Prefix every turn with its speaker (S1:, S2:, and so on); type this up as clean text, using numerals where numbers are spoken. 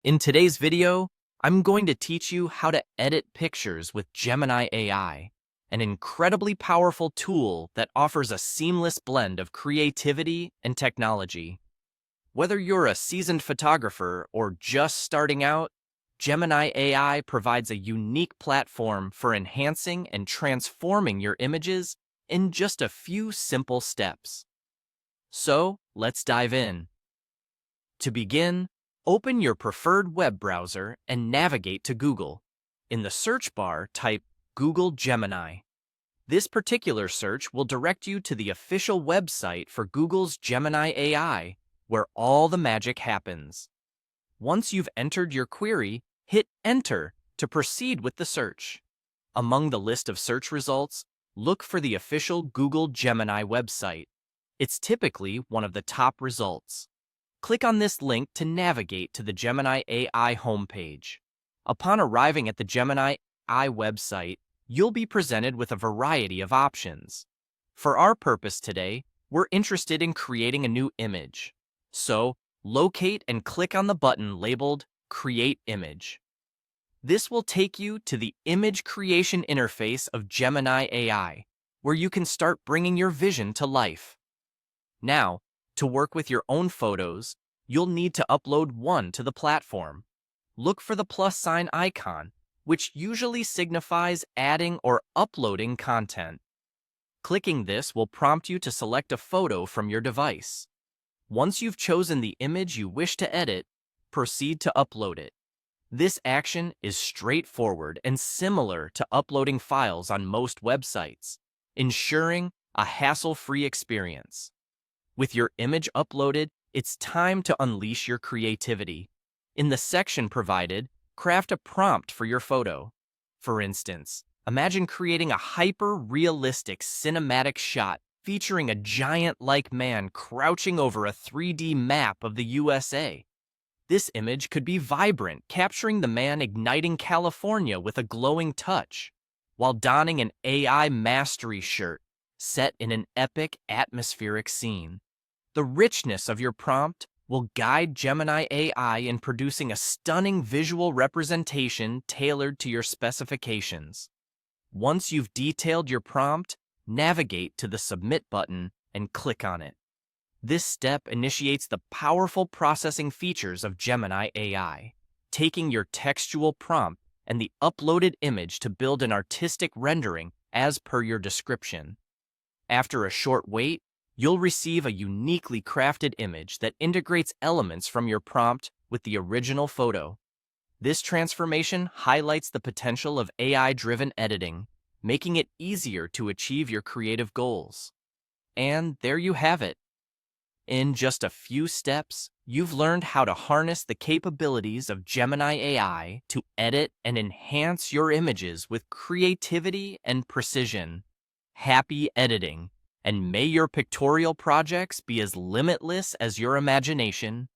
S1: In today's video, I'm going to teach you how to edit pictures with Gemini AI, an incredibly powerful tool that offers a seamless blend of creativity and technology. Whether you're a seasoned photographer or just starting out, Gemini AI provides a unique platform for enhancing and transforming your images in just a few simple steps. So, let's dive in. To begin, open your preferred web browser and navigate to Google. In the search bar, type Google Gemini. This particular search will direct you to the official website for Google's Gemini AI, where all the magic happens. Once you've entered your query, hit Enter to proceed with the search. Among the list of search results, look for the official Google Gemini website. It's typically one of the top results. Click on this link to navigate to the Gemini AI homepage. Upon arriving at the Gemini AI website, you'll be presented with a variety of options. For our purpose today, we're interested in creating a new image. So, locate and click on the button labeled Create Image. This will take you to the image creation interface of Gemini AI, where you can start bringing your vision to life. Now, to work with your own photos, you'll need to upload one to the platform. Look for the plus sign icon, which usually signifies adding or uploading content. Clicking this will prompt you to select a photo from your device. Once you've chosen the image you wish to edit, proceed to upload it. This action is straightforward and similar to uploading files on most websites, ensuring a hassle-free experience. With your image uploaded, it's time to unleash your creativity. In the section provided, craft a prompt for your photo. For instance, imagine creating a hyper-realistic cinematic shot featuring a giant-like man crouching over a 3D map of the USA. This image could be vibrant, capturing the man igniting California with a glowing touch, while donning an AI mastery shirt set in an epic atmospheric scene. The richness of your prompt will guide Gemini AI in producing a stunning visual representation tailored to your specifications. Once you've detailed your prompt, navigate to the Submit button and click on it. This step initiates the powerful processing features of Gemini AI, taking your textual prompt and the uploaded image to build an artistic rendering as per your description. After a short wait, you'll receive a uniquely crafted image that integrates elements from your prompt with the original photo. This transformation highlights the potential of AI-driven editing, making it easier to achieve your creative goals. And there you have it. In just a few steps, you've learned how to harness the capabilities of Gemini AI to edit and enhance your images with creativity and precision. Happy editing! And may your pictorial projects be as limitless as your imagination.